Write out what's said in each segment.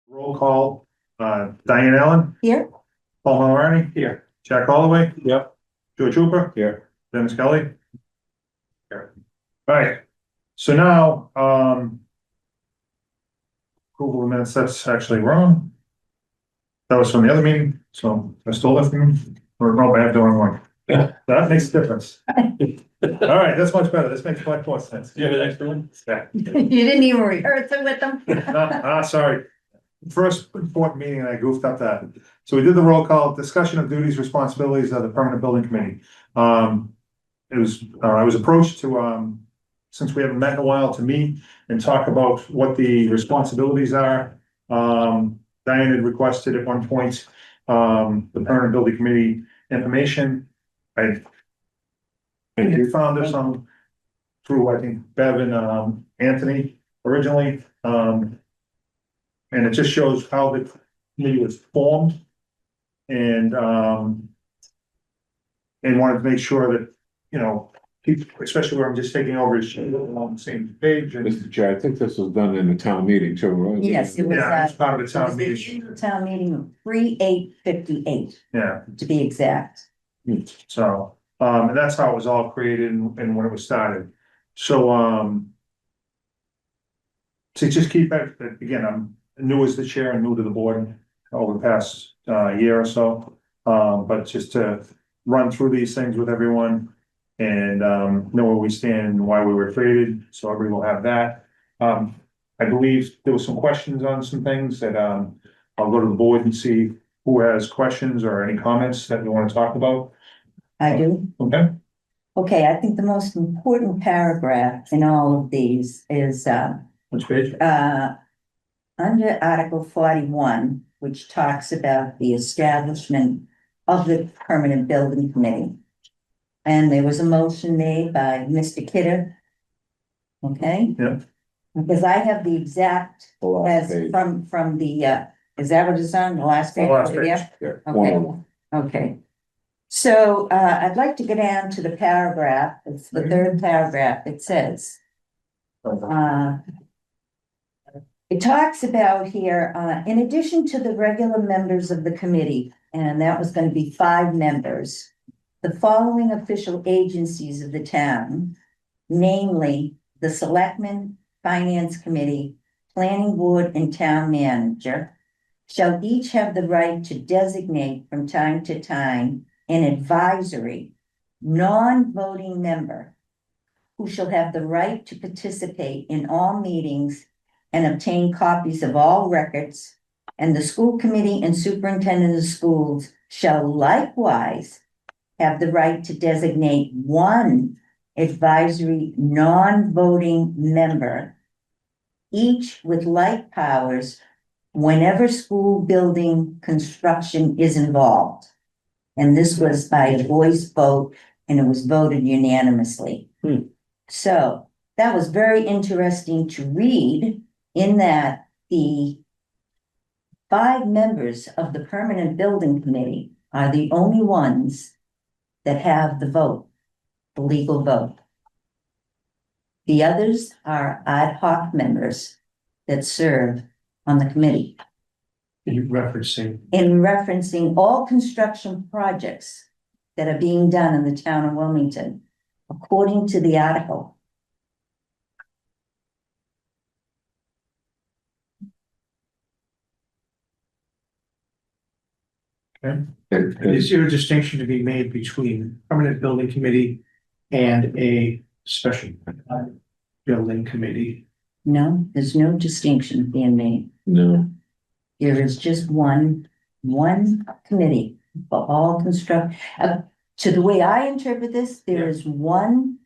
Roll call, Diane Allen, Here. Paul Maloney. Here. Jack Holloway. Yep. George Hooper. Here. Dennis Kelley. Here. All right, so now, approval of minutes, that's actually wrong. That was from the other meeting, so I stole it from him, or no, I have the wrong one. That makes a difference. All right, that's much better, this makes much more sense. Do you have an extra one? Yeah. You didn't even rehearse it with them? Sorry. First important meeting and I goofed up that. So we did the roll call, discussion of duties, responsibilities of the permanent building committee. It was, I was approached to, since we haven't met in a while, to meet and talk about what the responsibilities are. Diane had requested at one point, the permanent building committee information. I found this on through, I think, Bev and Anthony originally. And it just shows how the committee was formed. And wanted to make sure that, you know, people, especially where I'm just taking over, is on the same page. And Mr. Chair, I think this was done in the town meeting too, right? Yes, it was, yeah, it's part of the it was town the meeting. annual town meeting of 3/8/58, Yeah, to be exact. so, and that's how it was all created and when it was started. So, to just keep it, again, I'm new as the chair and new to the board over the past year or so. But just to run through these things with everyone and know where we stand and why we were created, so everybody will have that. I believe there were some questions on some things that I'll go to the board and see who has questions or any comments that we want to talk about. I do. Okay, Okay, I think the most important paragraph in all of these is which page? under Article 41, which talks about the establishment of the permanent building committee. And there was a motion made by Mr. Kidder. Okay? Yeah. Because I have the exact, The last as page. from the, is that what it's on, the last page? The last page. Yeah? Yeah, Okay. 101. Okay. So, I'd like to go down to the paragraph, it's the third paragraph, it says, it talks about here, in addition to the regular members of the committee, and that was going to be 5 members, the following official agencies of the town, namely the Selectmen, Finance Committee, Planning Board, and Town Manager, shall each have the right to designate from time to time an advisory, non-voting member who shall have the right to participate in all meetings and obtain copies of all records, and the school committee and superintendent of schools shall likewise have the right to designate one advisory non-voting member, each with like powers whenever school building construction is involved. And this was by a voice vote, and it was voted unanimously. So that was very interesting to read, in that the 5 members of the permanent building committee are the only ones that have the vote, the legal vote. The others are ad hoc members that serve on the committee. You referencing. In referencing all construction projects that are being done in the town of Wilmington, according to the article. Is there a distinction to be made between permanent building committee and a special building committee? No, there's no distinction being made. No, There is just one committee for all construct. To the way I interpret this, there is one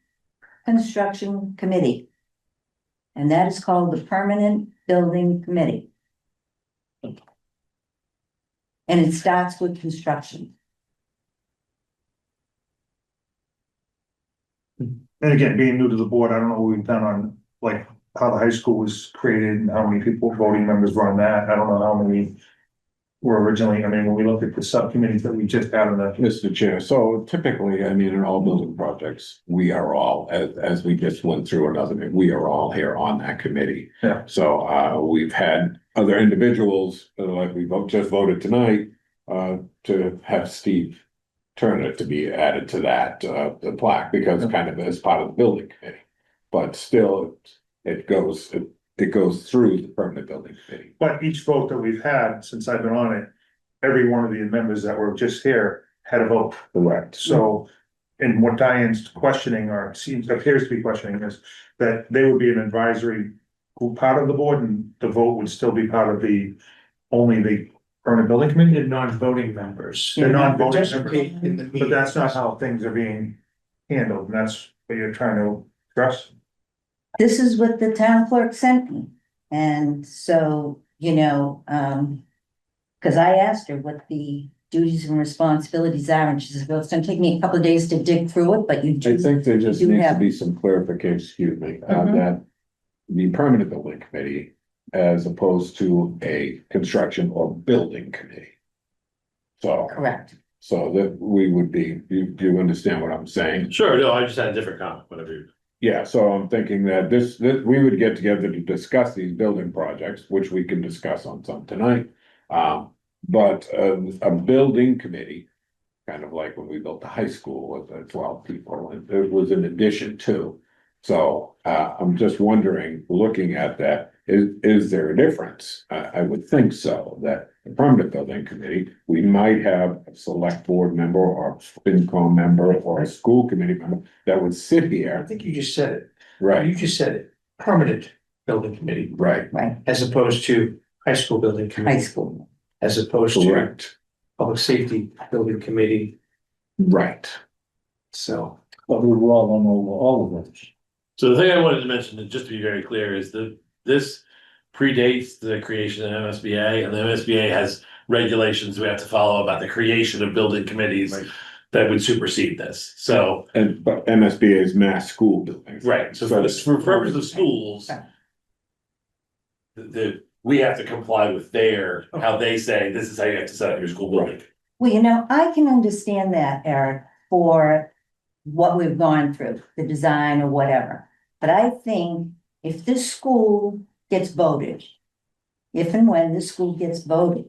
construction committee. And that is called the Permanent Building Committee. And it starts with construction. And again, being new to the board, I don't know what we've done on, like, how the high school was created and how many people, voting members were on that. I don't know how many were originally, I mean, when we looked at the subcommittees that we just had on the. Mr. Chair, so typically, I mean, in all building projects, we are all, as we just went through another, we are all here on that committee. Yeah. So, we've had other individuals, like we just voted tonight, to have Steve Turner to be added to that, the plaque, because kind of as part of the building committee. But still, it goes through the permanent building committee. But each vote that we've had since I've been on it, every one of the members that were just here had a vote. Correct. So, and what Diane's questioning, or appears to be questioning, is that they would be an advisory part of the board, and the vote would still be part of only the permanent building committee. The non-voting members. They're non-voting Participate members. in the But meeting. that's not how things are being handled, and that's what you're trying to address. This is what the town clerk sent me. And so, cause I asked her what the duties and responsibilities are, and she says, well, it's gonna take me a couple of days to dig through it, but you I do. think there just do needs to have- be some clarification, excuse me, Mhm. that the permanent building committee as opposed to a construction or building committee. So, Correct. so that we would be, you understand what I'm saying? Sure, no, I just had a different comment, whatever. Yeah, so I'm thinking that this, we would get together to discuss these building projects, which we can discuss on some tonight. But a building committee, kind of like when we built the high school with the 12 people, and it was an addition to. So I'm just wondering, looking at that, is there a difference? I would think so, that the permanent building committee, we might have a select board member or FinCom member or a school committee member that would sit I here. think you just said it. Right, You just said it. Permanent building committee, right, Right, as opposed to high school building high committee, school. as opposed to correct, public safety building committee. right. So. But we were all on all of those. So the thing I wanted to mention, just to be very clear, is that this predates the creation of MSBA, and the MSBA has regulations we have to follow about the creation of building committees that would supersede this. So, But MSBA is mass school buildings. right, so for purpose of schools, we have to comply with how they say, this is how you have to set up your school building. Well, I can understand that, Eric, for what we've gone through, the design or whatever. But I think if this school gets voted, if and when this school gets voted,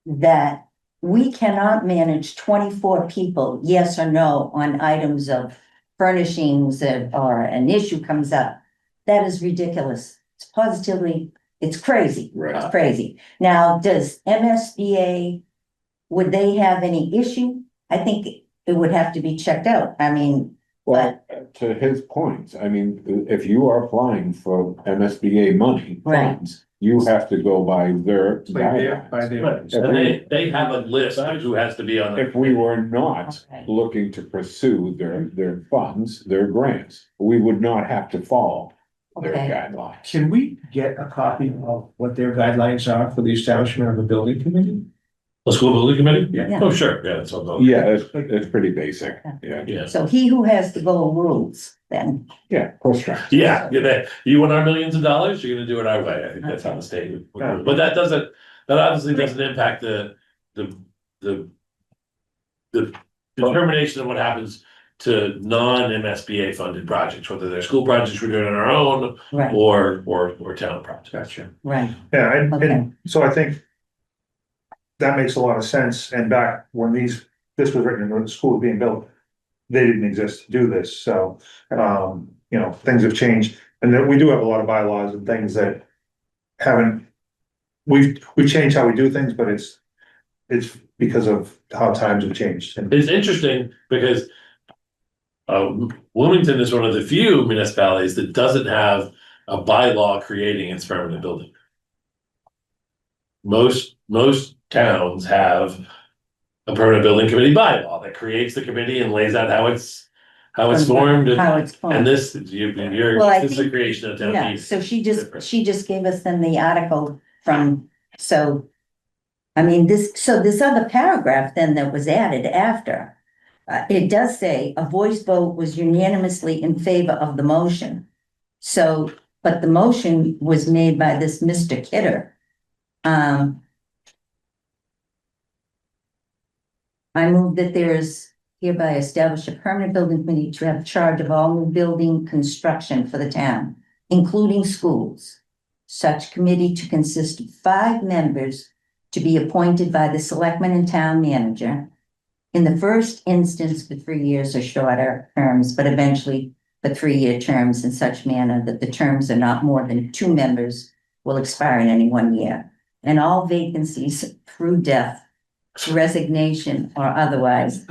that we cannot manage 24 people, yes or no, on items of furnishings or an issue comes up. That is ridiculous. It's positively, it's crazy. Right. It's crazy. Now, does MSBA, would they have any issue? I think it would have to be checked out. I mean, Well, to his point, I mean, if you are applying for MSBA money Right. funds, you have to go by their guidelines. Right, If and we- they have a list of who has to be on If the. we were not Okay. looking to pursue their funds, their grants, we would not have to follow their Okay. guidelines. Can we get a copy of what their guidelines are for the establishment of a building committee? The school building committee? Yeah. Oh, sure, yeah, that's what I'm. Yeah, it's pretty basic, yeah, Yeah, so he who has the goal rules, then, yeah, course track. yeah, you want our millions of dollars, you're gonna do it our way, I think that's how the state would, but that obviously doesn't impact the determination of what happens to non-MSBA funded projects, whether they're school projects we're doing on our own right, or town projects. Gotcha. right, Yeah, and Okay. so I think that makes a lot of sense, and back when this was written, and when the school was being built, they didn't exist to do this, so, things have changed, and then we do have a lot of bylaws and things that haven't, we've changed how we do things, but it's because of how times have changed. And It's interesting because Wilmington is one of the few municipalities that doesn't have a bylaw creating its permanent building. Most towns have a permanent building committee bylaw that creates the committee and lays out how it's formed. how it's And formed. this, Well, I this is the think- creation of town Yeah, meeting. so she just gave us then the article from, so. I mean, this other paragraph then that was added after. It does say a voice vote was unanimously in favor of the motion. So, but the motion was made by this Mr. Kidder. I move that there is hereby established a permanent building committee to have charge of all new building construction for the town, including schools. such committee to consist of 5 members to be appointed by the selectman and town manager. In the first instance for 3 years or shorter terms, but eventually for 3-year terms in such manner that the terms are not more than 2 members will expire in any 1 year. And all vacancies through death, resignation or otherwise,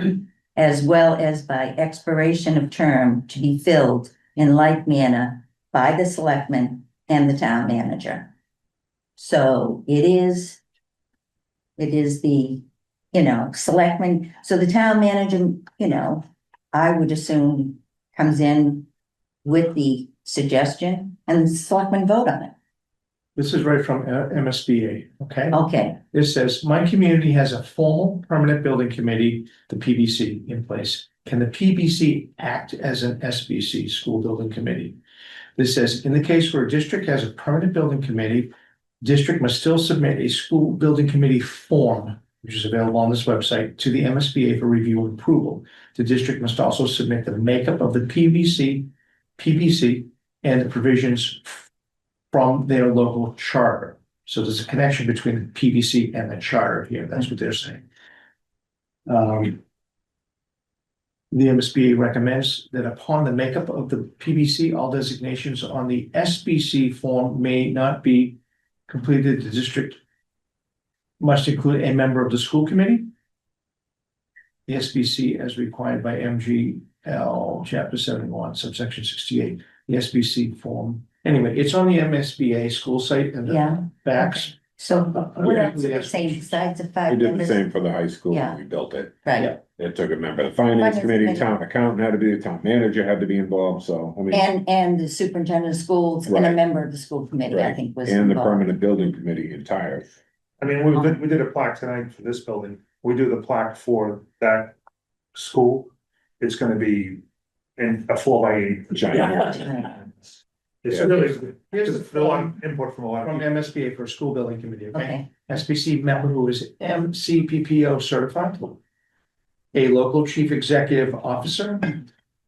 as well as by expiration of term to be filled in like manner by the selectman and the town manager. So it is the, selectman, so the town manager, I would assume comes in with the suggestion and the selectmen vote on it. This is right from MSBA, okay? Okay, This says, my community has a formal permanent building committee, the PBC, in place. Can the PBC act as an SBC, school building committee? This says, in the case where a district has a permanent building committee, district must still submit a school building committee form, which is available on this website, to the MSBA for review and approval. The district must also submit the makeup of the PBC, and the provisions from their local charter. So there's a connection between the PBC and the charter here. That's what they're saying. The MSBA recommends that upon the makeup of the PBC, all designations on the SBC form may not be completed. The district must include a member of the school committee, the SBC as required by MGL Chapter 71, subsection 68, the SBC form. Anyway, it's on the MSBA school site and yeah, the backs. so what else are they saying besides the We 5 did the members? same for the high school Yeah. when we built it. Right, Yeah. It took a member of the finance Finance committee, committee. town accountant had to be, the town manager had to be involved, so, I mean. and the superintendent of schools and a Right. member of the school committee, I Right. think was And the involved. permanent building committee entire. I mean, we did a plaque tonight for this building. We do the plaque for that school. It's gonna be in a 4x8. Giant. It's Yeah. really, Here's it's a lot of input from a lot of From people. MSBA for school building committee, okay? Okay, SBC member who is MCPPO certified. A local chief executive officer,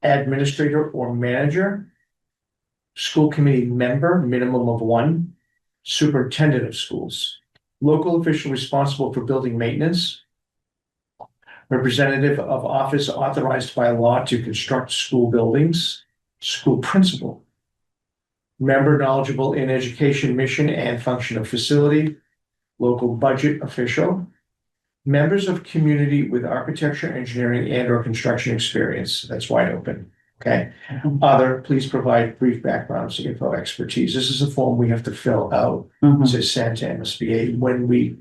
administrator or manager. School committee member, minimum of 1. Superintendent of schools. Local official responsible for building maintenance. Representative of office authorized by law to construct school buildings. School principal. Member knowledgeable in education, mission and function of facility. Local budget official. Members of community with architecture, engineering and or construction experience. That's wide open. Okay. Other, please provide brief backgrounds, info, expertise. This is a form we have to fill out. mhm. To send to MSBA when we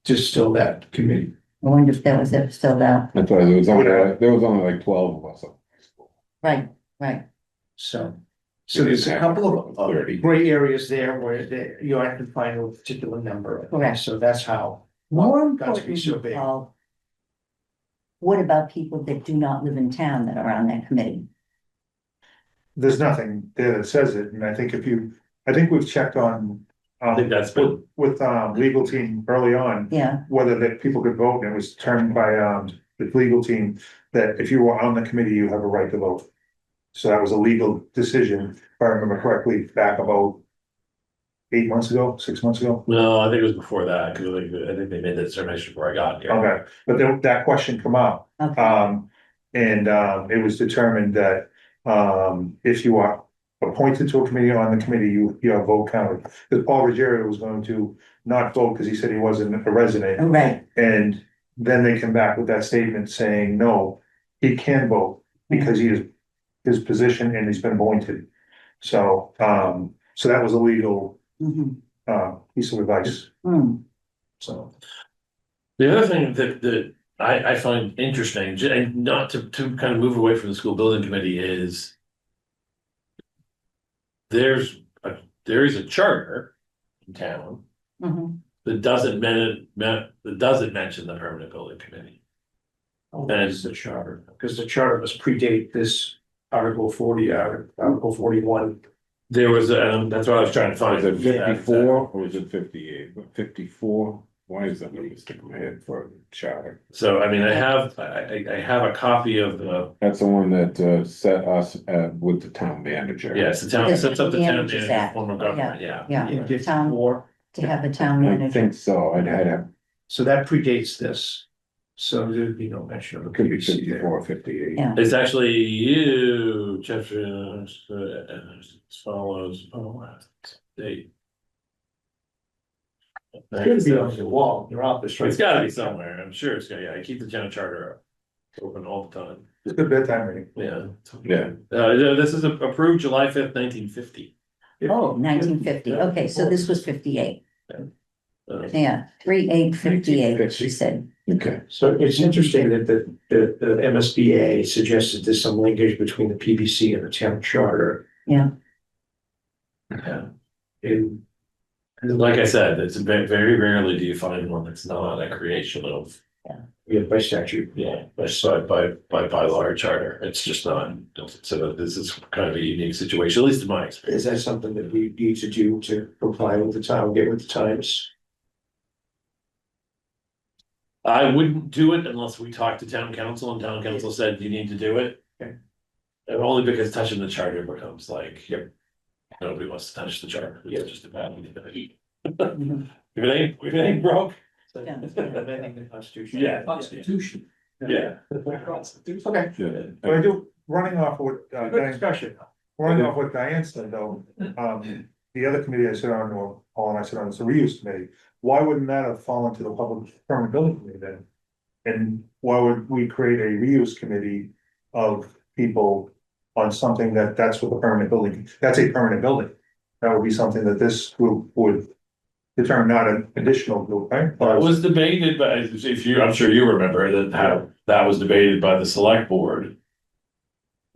distill that committee. I wonder if that was it filled out, That's why there was only like 12 of us. at high school. right, right, So there's a couple of 30. gray areas there where you have to find a particular number. Correct. So that's how. more Got to be so importantly, big. Paul. What about people that do not live in town that are on that committee? There's nothing there that says it, and I think we've checked on. I think that's been- With legal team early on, Yeah, whether that people could vote, and it was determined by the legal team that if you were on the committee, you have a right to vote. So that was a legal decision, if I remember correctly, back about 8 months ago, 6 months ago. No, I think it was before that, because I think they made that determination before I got here. Okay, but then that question come up, okay, and it was determined that if you are appointed to a committee on the committee, your vote counted. Because Paul Ruggiero was going to not vote because he said he wasn't a resident. right, And then they come back with that statement saying, no, he can vote because he is his position and he's been appointed. So, so that was a legal, mhm, piece of advice, mm, so. The other thing that I find interesting, and not to kind of move away from the school building committee is. There is a charter in town mhm. that doesn't mention the permanent building committee. Oh, that is the charter, because the charter must predate this Article 40, Article 41. There was, that's what I was trying to find. Was it 54 or was it 58? 54? why is that gonna stick in my head for charter? So, I mean, I have a copy of the, That's the one that set us with the town manager. yes, the town Yes, sets up the town Manager's manager Act. form of government, yeah. Yeah, In town, 54. to have a town I manager. think so, I'd had So that predates this. So there'd be no mention of a it could be PVC there. 54, 58. Yeah. It's actually you, chapter, follows, date. Could be on your wall, your office, right? It's gotta be somewhere, I'm sure it's got, yeah, I keep the town charter open all the time, It's a good bedtime reading. yeah. Yeah. This is approved July 5th, 1950. Oh, 1950. Okay, so this was 58. Uh, Yeah, 3858, she said. Okay, So it's interesting that the MSBA suggested there's some linkage between the PBC and the town charter. Yeah. Yeah. In, Like I said, it's very rarely do you find one that's not a creation of, by statute. yeah, by law or charter, it's just not. So this is kind of a unique situation, at least in my experience. Is that something that we need to do to comply with the town, get with the times? I wouldn't do it unless we talked to town council and town council said you need to do it. Okay. And only because touching the charter becomes like, yep, nobody wants to touch the charter, it's just a bad idea. If it ain't broke. Yeah. Amending the constitution. Yeah. Constitution. Yeah. Okay, yeah, But I do, running off what, good discussion. running off what Diane said though, the other committee I sit on, or Paul and I sit on, is the reuse committee. Why wouldn't that have fallen to the public permanent building committee then? And why would we create a reuse committee of people on something that's what the permanent building, that's a permanent building? That would be something that this group would determine, not an additional group, right? It was debated, but if you, I'm sure you remember that how that was debated by the select board.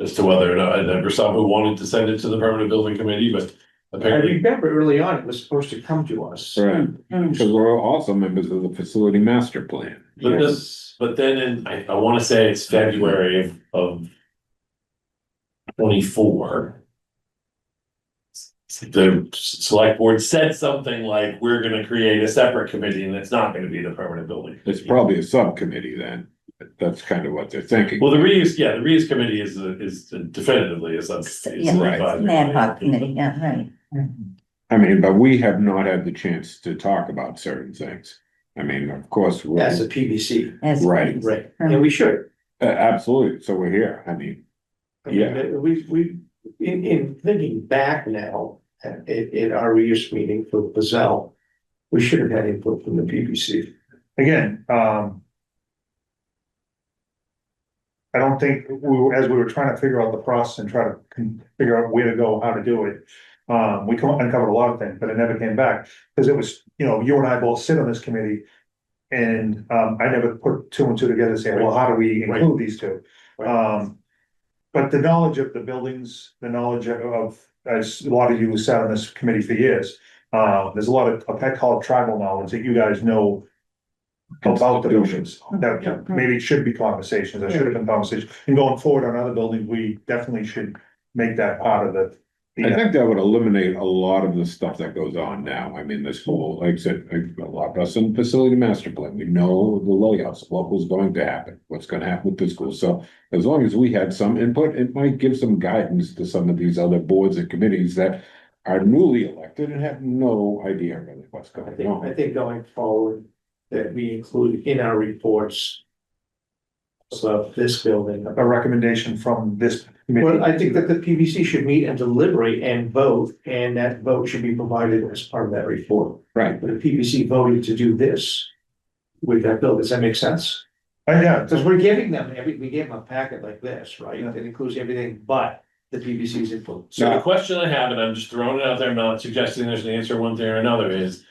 As to whether or not, there were some who wanted to send it to the permanent building committee, but I apparently. remember early on, it was supposed to come to us. right, because we're also members of the facility master plan. But this, but then in, I wanna say it's February of 24. The select board said something like, we're gonna create a separate committee and it's not gonna be the permanent building. It's probably a subcommittee then, that's kind of what they're thinking. Well, the reuse committee is definitively a sub. Yeah, Right. an ad hoc committee, yeah, right. I mean, but we have not had the chance to talk about certain things. I mean, of course, we're, As a PVC, As- Right. right, and we should. absolutely, so we're here, I mean, I mean, Yeah. we, in thinking back now, in our reuse meeting for Bazell, we should have had input from the PBC. Again, I don't think, as we were trying to figure out the process and try to figure out where to go, how to do it. We uncovered a lot of things, but it never came back, because it was, you and I both sit on this committee. And, I never put two and two together and say, well, how do we include these two? But the knowledge of the buildings, the knowledge of, as a lot of you who sat on this committee for years. There's a lot of, I call it tribal knowledge that you guys know. About the buildings, that maybe it should be conversations, there should have been conversations, and going forward on other buildings, we definitely should make that part of the. I think that would eliminate a lot of the stuff that goes on now. I mean, this whole, like I said, a lot of us in facility master plan, we know the layouts, what was going to happen, what's gonna happen with the school. So as long as we had some input, it might give some guidance to some of these other boards and committees that are newly elected and have no idea really what's I going on. think going forward, that we include in our reports of this building. A recommendation from this committee. Well, I think that the PBC should meet and deliberate and vote, and that vote should be provided as part of that report. Right, But the PBC voted to do this with that bill, does that make sense? Yeah, Because we're giving them, we gave them a packet like this, right? That includes everything but the PBC's input. So the question I have, and I'm just throwing it out there, I'm not suggesting there's an answer one thing or another, is.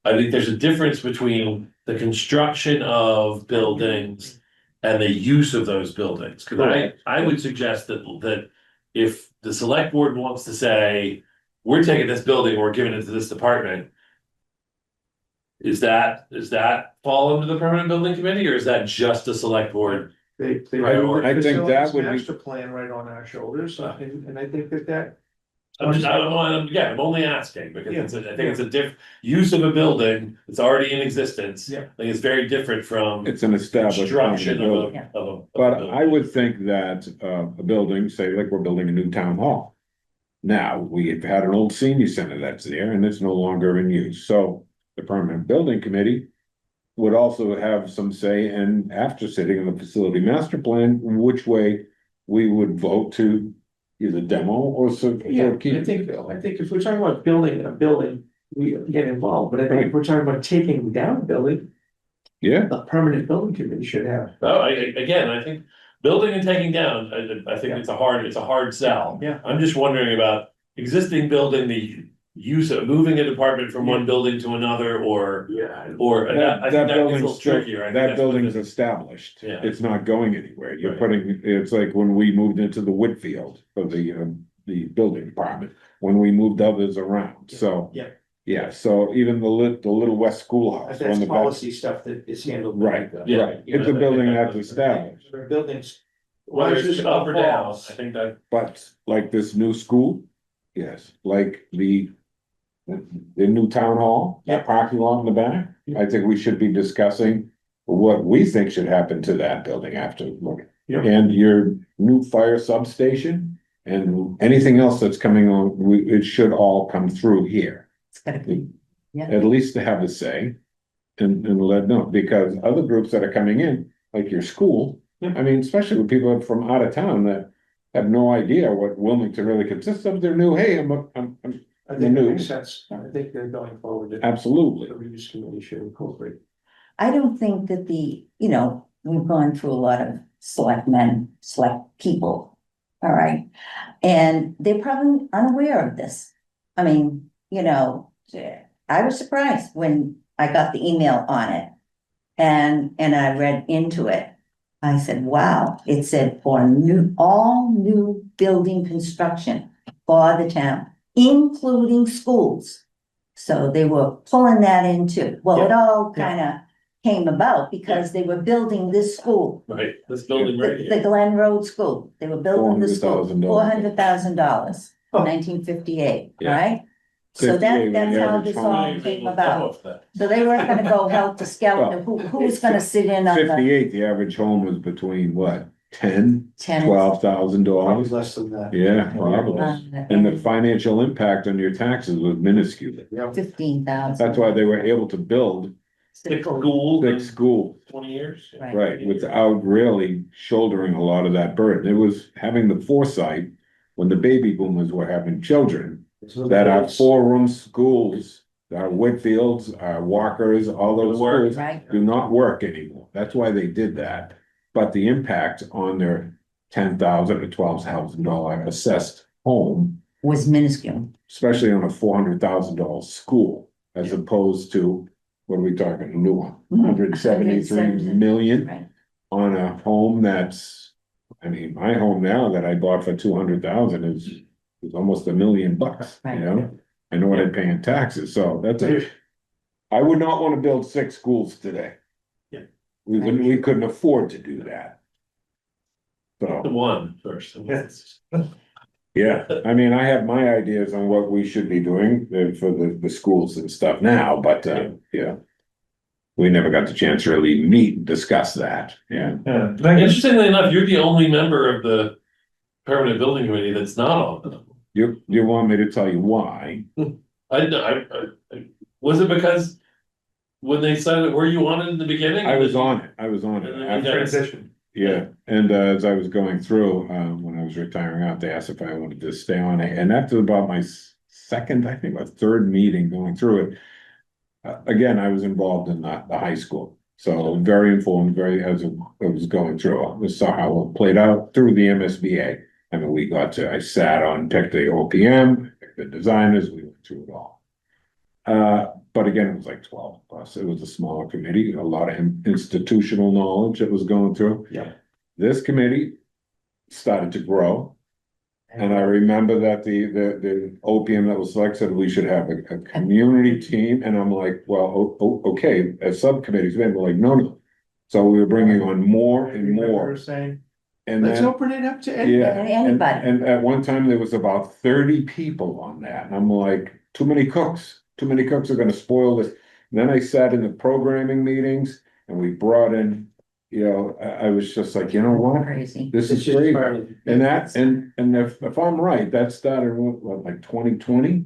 I think there's a difference between the construction of buildings and the use of those buildings. Cause I would suggest that if the select board wants to say, we're taking this building, we're giving it to this department. Is that fall under the permanent building committee, or is that just a select board? They Right, have I the think that facilities would be- master plan right on our shoulders, and I think that I'm only asking because I think it's a use of a building that's already in existence. Yeah. I think it's very different from It's an established construction building. of a. But I would think that a building, say like we're building a new town hall. Now, we've had an old senior center that's there and it's no longer in use, so the permanent building committee. Would also have some say in, after sitting in the facility master plan, which way we would vote to. Either demo or Yeah, keep. I think if we're talking about building a building, we get involved, but I think if we're talking about taking down a building, Yeah, the permanent building committee should have. Oh, again, I think building and taking down, I think it's a hard sell. Yeah. I'm just wondering about existing building, the use of moving a department from one building to another or. Yeah. Or I think that gets a little building's trickier. I think that that's what building's the- established, Yeah. it's not going anywhere, you're Right. putting, it's like when we moved into the Whitfield of the building department. When we moved others around, so. Yeah. Yeah, so even the little West Schoolhouse. on That's the back- policy stuff that is handled. Right, Yeah. right, it's a building that's established, There are buildings. Whether it's rises up or and down, falls. I think that, but like this new school, yes, like the. The new town hall, that parking lot in the back, I think we should be discussing what we think should happen to that building after. Yeah. And your new fire substation and anything else that's coming on, it should all come through here. It's gotta be, At least to have a say. And let know, because other groups that are coming in, like your school, I mean, especially with people from out of town that. Have no idea what Wilmington really consists of, they're new, hey, I'm I think that makes sense. I think they're going forward. The absolutely. reuse committee should incorporate. I don't think that we've gone through a lot of select people. All right, and they're probably unaware of this. I mean, I was surprised when I got the email on it. And I read into it. I said, wow, it said for all new building construction for the town, including schools. So they were pulling that into, well, it all kind of came about because they were building this school. right, this building right The here. Glen Road School, they were building the school, $400,000. $400,000, Oh. 1958, Yeah. right? So 58 that's the how average this home. all came about. So they were gonna go help to scout, who was gonna sit in on the 58, the average home was between what, 10, tenants. $12,000 Probably less than that. Yeah, probably. And the financial impact on your taxes was minuscule. Yeah. 15,000. That's why they were able to build Six schools. six in schools, 20 years. Right. right, without really shouldering a lot of that burden. It was having the foresight when the baby boomers were having children, that our four-room schools, our Whitfields, our Walkers, all those Don't work. schools Right, do not work anymore. That's why they did that. But the impact on their $10,000 to $12,000 assessed home, was minuscule. especially on a $400,000 school, as opposed to, what are we talking, a new one? 173 million Right, on a home that's, I mean, my home now that I bought for 200,000 is almost $1 million, you know? I know what I pay in taxes, so I would not want to build 6 schools today. Yeah. We couldn't afford to do that. The So, one first. yeah, I mean, I have my ideas on what we should be doing for the schools and stuff now, but, yeah. We never got the chance to really meet and discuss that, yeah. Yeah, Interestingly enough, you're the only member of the permanent building committee that's not on it. You want me to tell you why? Was it because when they said it, were you on it in the beginning? I was on it. And then After- transition. Yeah, and as I was going through, when I was retiring out, they asked if I wanted to stay on it, and after about my second, I think, or third meeting going through it. Again, I was involved in the high school, so very informed, as it was going through, I saw how it played out through the MSBA. I mean, I sat on, picked the OPM, picked the designers, we went through it all. But again, it was like 12 of us, it was a smaller committee, a lot of institutional knowledge that was going through. Yeah. This committee started to grow. And I remember that the OPM that was selected said we should have a community team, and I'm like, well, okay, as subcommittees, we're like, no. So we were bringing on more and more. Saying, And Let's then, open it up to yeah, anybody. and, Anybody. and at one time there was about 30 people on that, and I'm like, too many cooks are gonna spoil this. And then I sat in the programming meetings and we brought in, I was just like, you know what? Crazy. This is It's just great. part of- And if I'm right, that started what, like 2020?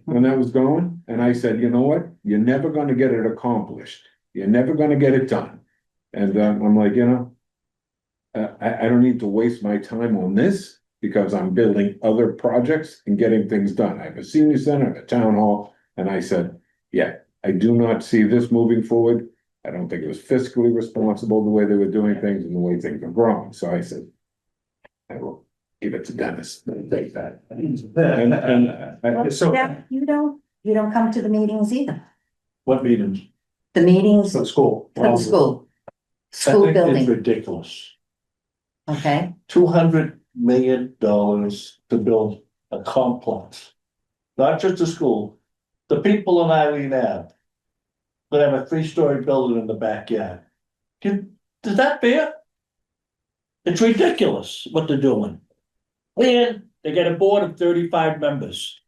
When that was going, and I said, you know what, you're never gonna get it accomplished, you're never gonna get it done. And I'm like, I don't need to waste my time on this, because I'm building other projects and getting things done. I have a senior center, I have a town hall, and I said, yeah, I do not see this moving forward. I don't think it was fiscally responsible the way they were doing things and the way things are growing, so I said, I will give it to Dennis, take that. So, Yeah, you don't come to the meetings either. What meetings? The meetings so the school. for the school. I School think it's building, ridiculous. okay? $200 million to build a complex. Not just a school, the people in Eileen Ave. That have a 3-story building in the backyard. Is that fair? It's ridiculous what they're doing. And they got a board of 35 members.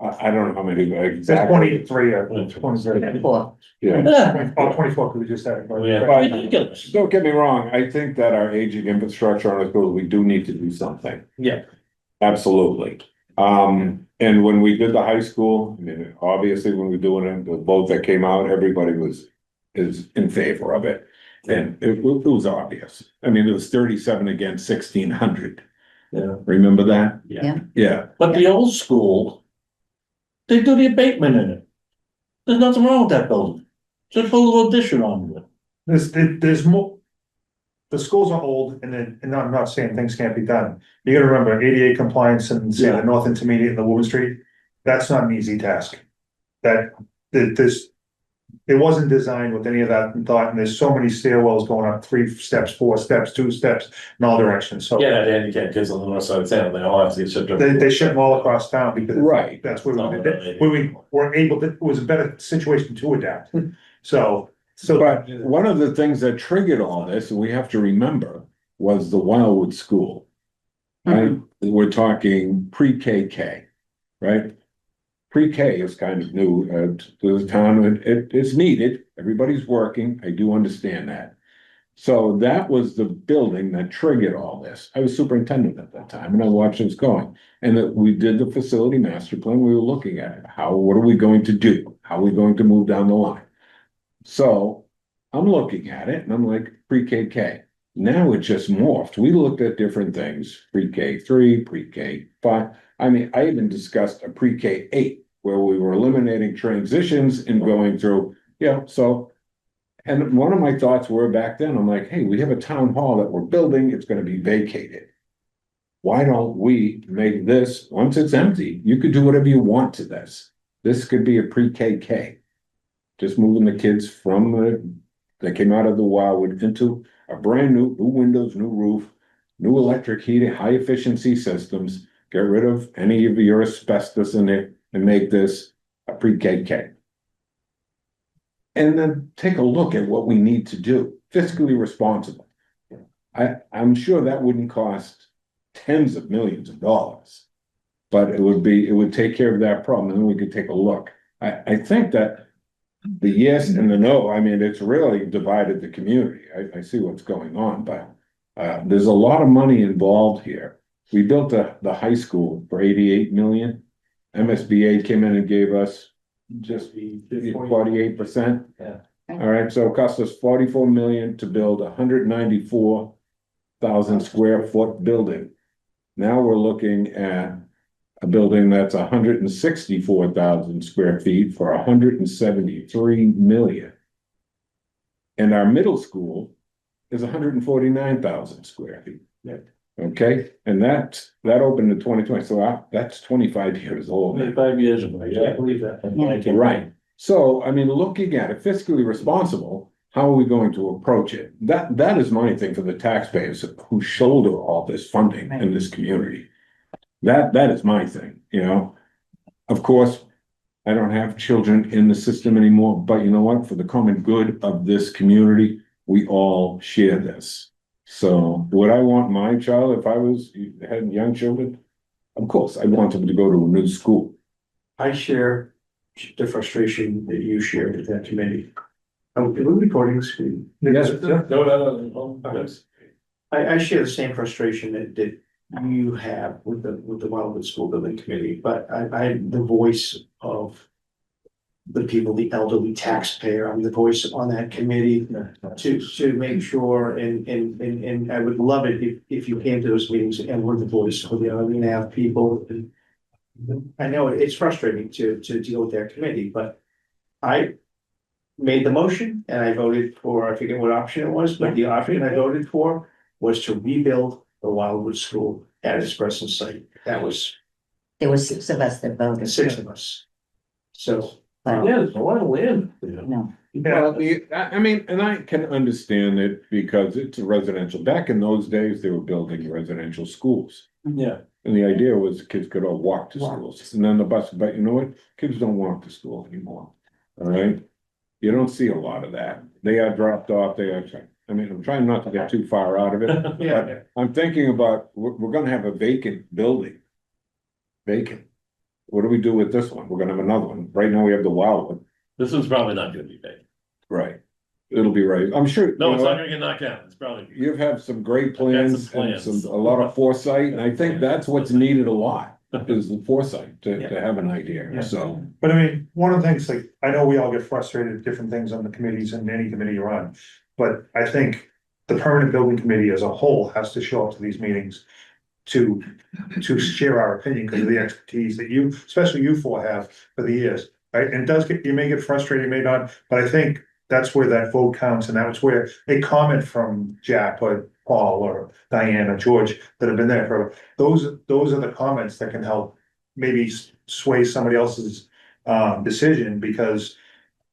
I don't know how many It's exactly. 23 or 23. Four. Yeah. Yeah, Oh, 24, because we just had it. Yeah. ridiculous. Don't get me wrong, I think that our aging infrastructure on the schools, we do need to do something. Yeah. Absolutely. And when we did the high school, I mean, obviously, when we were doing it, the vote that came out, everybody is in favor of it. And it was obvious. I mean, it was 37 against 1,600. Yeah. Remember that? Yeah. Yeah. But the old school, they do the abatement in it. There's nothing wrong with that building. Just put a little addition on it. There's more. The schools are old, and I'm not saying things can't be done. You gotta remember ADA compliance and say the North Intermediate and the Woburn Street, that's not an easy task. It wasn't designed with any of that in thought, and there's so many stairwells going up 3 steps, 4 steps, 2 steps in all directions, so. Yeah, the handicap kids on the north side of town, they all have to get shipped. They ship them all across town because. Right. That's where we were able to, it was a better situation to adapt, so. But one of the things that triggered all this, and we have to remember, was the Wildwood School. Right? We're talking pre-KK, right? Pre-K is kind of new to the town, it's needed, everybody's working, I do understand that. So that was the building that triggered all this. I was superintendent at that time, and I watched this going. And that we did the facility master plan, we were looking at it, what are we going to do? How are we going to move down the line? So I'm looking at it and I'm like, pre-KK. Now it just morphed. We looked at different things, pre-K3, pre-K5. I mean, I even discussed a pre-K8 where we were eliminating transitions and going through, so. And one of my thoughts were back then, I'm like, hey, we have a town hall that we're building, it's gonna be vacated. Why don't we make this, once it's empty, you could do whatever you want to this. This could be a pre-KK. Just moving the kids from they came out of the Wildwood into a brand new windows, new roof, new electric heating, high efficiency systems, get rid of any of your asbestos in it and make this a pre-KK. And then take a look at what we need to do, fiscally responsible. I'm sure that wouldn't cost tens of millions of dollars, but it would take care of that problem, and then we could take a look. I think that the yes and the no, I mean, it's really divided the community. I see what's going on, but there's a lot of money involved here. We built the high school for 88 million. MSBA came in and gave us just 48%. Yeah. All right, so it cost us 44 million to build 194,000 square foot building. Now we're looking at a building that's 164,000 square feet for 173 million. And our middle school is 149,000 square feet. Yeah. Okay, and that opened in 2020, so that's 25 years old. 25 years ago, yeah, I believe that. Yeah. Right, so I mean, looking at it fiscally responsible, how are we going to approach it? That is my thing for the taxpayers who shoulder all this funding in this community. That is my thing, Of course, I don't have children in the system anymore, but you know what? For the common good of this community, we all share this. So would I want my child, if I had young children? Of course, I'd want them to go to a new school. I share the frustration that you shared with that committee. Are we recording this? Yes. No. I share the same frustration that you have with the Wildwood School Building Committee, but I'm the voice of the people, the elderly taxpayer. I'm the voice on that committee to make sure, and I would love it if you came to those meetings and were the voice for the elderly and have people. And I know it's frustrating to deal with their committee, but I made the motion and I voted for, I forget what option it was, but the option I voted for was to rebuild the Wildwood School at its present site. That was There were 6 of us that voted. 6 of us. So. But Yeah, there's a lot of land. no, Well, I mean, and I can understand it because it's a residential. Back in those days, they were building residential schools. Yeah. And the idea was kids could all walk to Walk. schools and then the bus, but you know what? Kids don't walk to school anymore. All right? You don't see a lot of that. They are dropped off, I mean, I'm trying not to get too far out of it. Yeah. I'm thinking about, we're gonna have a vacant building. Vacant. What do we do with this one? We're gonna have another one. Right now we have the Wildwood. This one's probably not gonna be big. Right. It'll be right. I'm sure. No, you it's know not what? gonna get knocked down. It's probably. You have some great I've got some plans and plans. a lot of foresight, and I think that's what's needed a lot, is the foresight to have an idea, Yeah. so. But I mean, one of the things, like, I know we all get frustrated at different things on the committees and any committee you're on. But I think the permanent building committee as a whole has to show up to these meetings to share our opinion because of the expertise that you, especially you four, have for the years. Right, and it does get, you may get frustrated, you may not, but I think that's where that vote counts, and that's where a comment from Jack or Paul or Diane or George that have been there for, those are the comments that can help maybe sway somebody else's decision because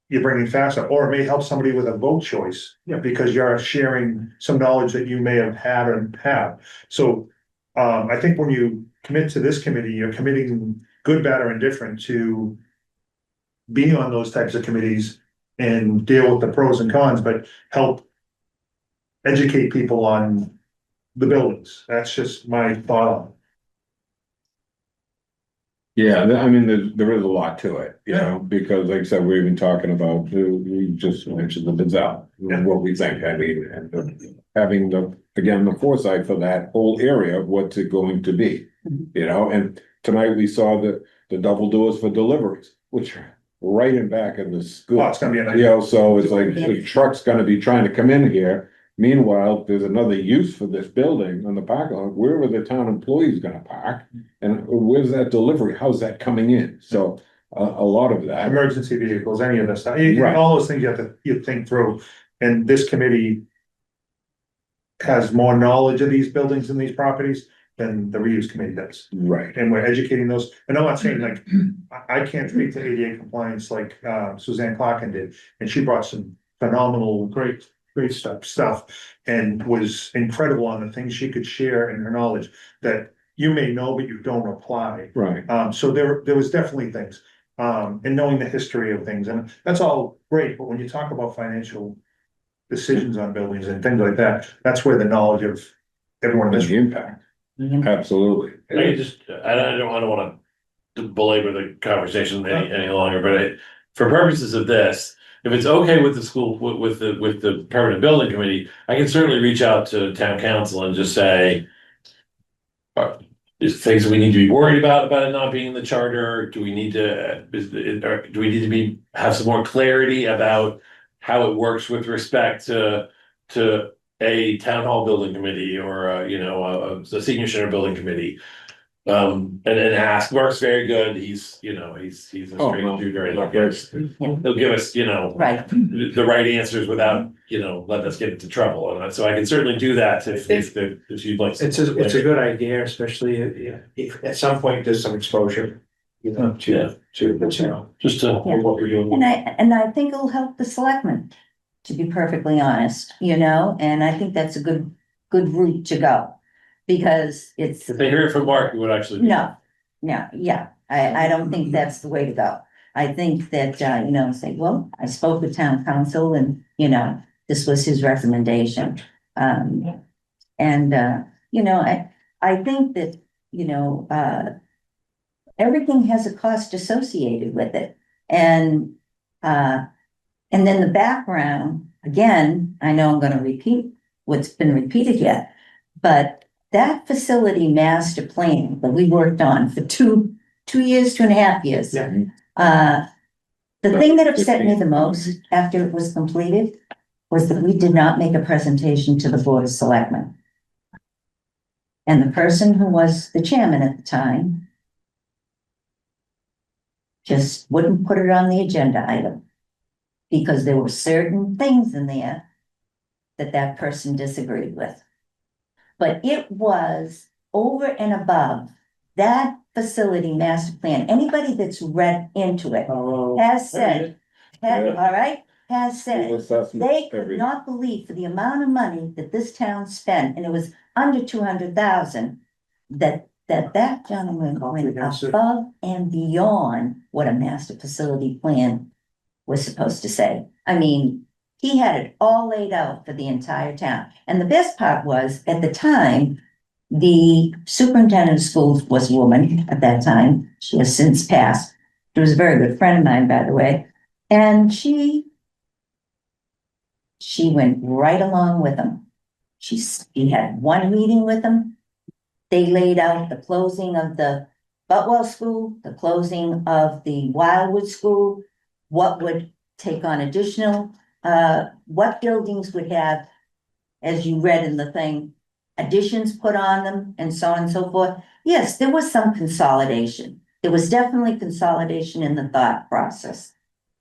you're bringing facts up, or it may help somebody with a vote choice. Yeah. Because you're sharing some knowledge that you may have had or have. So I think when you commit to this committee, you're committing good, bad, or indifferent to be on those types of committees and deal with the pros and cons, but help educate people on the buildings. That's just my thought on it. Yeah, I mean, there is a lot to it, you know, because like I said, we're even talking about, we just mentioned the Bizelle, Yeah. what we think, I mean, and having again, the foresight for that whole area of what's it going to be, you know, and tonight we saw the double doors for deliveries, which are right in back of the school. Well, it's gonna be a nice. You know, so it's like the truck's gonna be trying to come in here. Meanwhile, there's another use for this building on the parking lot. Where are the town employees gonna park? And where's that delivery? How's that coming in? So a lot of that. Emergency vehicles, any of this stuff, Right. all those things you think through, and this committee has more knowledge of these buildings and these properties than the reuse committee does. Right. And we're educating those, and I'm not saying like, I can't speak to ADA compliance like Suzanne Clarkin did, and she brought some phenomenal, great stuff, and was incredible on the things she could share in her knowledge that you may know, but you don't apply. Right. So there was definitely things, and knowing the history of things, and that's all great, but when you talk about financial decisions on buildings and things like that, that's where the knowledge of everyone in And this. the impact. Absolutely. I don't wanna belabor the conversation any longer, but for purposes of this, if it's okay with the school, with the permanent building committee, I can certainly reach out to town council and just say, is things that we need to be worried about it not being in the charter? Do we need to, have some more clarity about how it works with respect to a town hall building committee or a senior center building committee? And ask, Mark's very good, he's a straight shooter, and he'll give us, right, the right answers without, letting us get into trouble, and so I can certainly do that if you'd like. It's a good idea, especially if at some point there's some exposure, to the town. Just to. Yeah. What we're doing. and I think it'll help the selectmen, to be perfectly honest, and I think that's a good route to go. Because it's. If they hear it from Mark, it would actually. No, I don't think that's the way to go. I think that, say, well, I spoke with town council and, this was his recommendation. And, you know, I think that, everything has a cost associated with it. And then the background, again, I know I'm gonna repeat what's been repeated yet, but that facility master plan that we worked on for 2 years, 2.5 years. Yeah. The thing that upset me the most after it was completed was that we did not make a presentation to the Board of Selectmen. And the person who was the chairman at the time just wouldn't put it on the agenda item. Because there were certain things in there that that person disagreed with. But it was over and above that facility master plan. Anybody that's read into it has said, all right, has said, they could not believe for the amount of money that this town spent, and it was under 200,000, that gentleman went above and beyond what a master facility plan was supposed to say. I mean, he had it all laid out for the entire town. And the best part was, at the time, the superintendent of schools was a woman at that time. She has since passed. She was a very good friend of mine, by the way. And she went right along with him. She had one meeting with him. They laid out the closing of the Butwell School, the closing of the Wildwood School, what would take on additional, what buildings would have, as you read in the thing, additions put on them and so on and so forth. Yes, there was some consolidation. There was definitely consolidation in the thought process.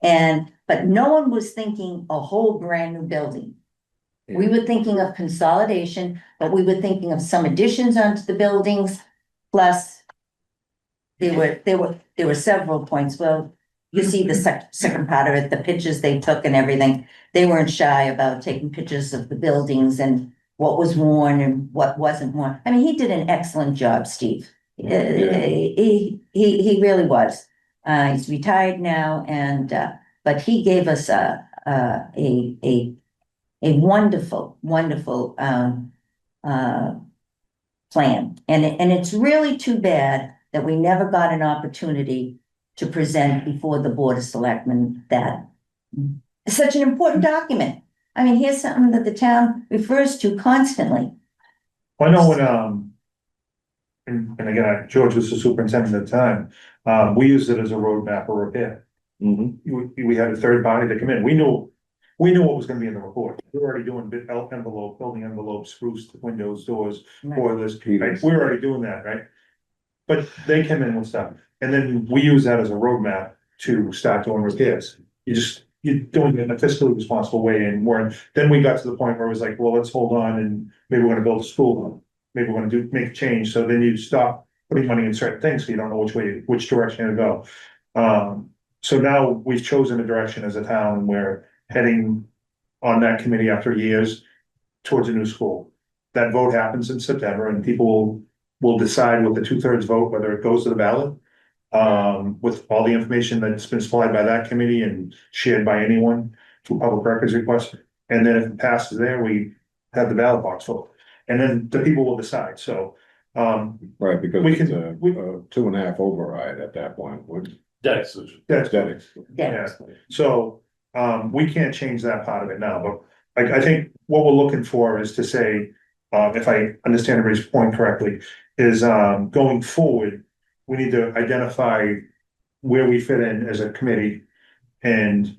But no one was thinking a whole brand new building. We were thinking of consolidation, but we were thinking of some additions onto the buildings, plus there were several points. Well, you see the second part of it, the pictures they took and everything. They weren't shy about taking pictures of the buildings and what was worn and what wasn't worn. I mean, he did an excellent job, Steve. He really was. He's retired now, but he gave us a wonderful plan. And it's really too bad that we never got an opportunity to present before the Board of Selectmen that such an important document. I mean, here's something that the town refers to constantly. I know when, and again, George was the superintendent at the time, we used it as a roadmap or repair. We had a third party to come in. We knew what was gonna be in the report. We were already doing building envelopes, screws, windows, doors, boilers, right? We were already doing that, right? But they came in with stuff, and then we use that as a roadmap to start doing repairs. You're doing it in a fiscally responsible way, and then we got to the point where it was like, well, let's hold on, and maybe we're gonna build a school, maybe we're gonna make a change, so then you stop putting money in certain things, so you don't know which direction to go. So now we've chosen a direction as a town, and we're heading on that committee after years towards a new school. That vote happens in September, and people will decide with the 2/3 vote whether it goes to the ballot. With all the information that's been supplied by that committee and shared by anyone through public records request. And then if it passes there, we have the ballot box vote, and then the people will decide, so. Right, because We it's can- a 2.5 override at that point, would. That's Yeah. So, we can't change that part of it now, but I think what we're looking for is to say, if I understand everybody's point correctly, is, going forward, we need to identify where we fit in as a committee and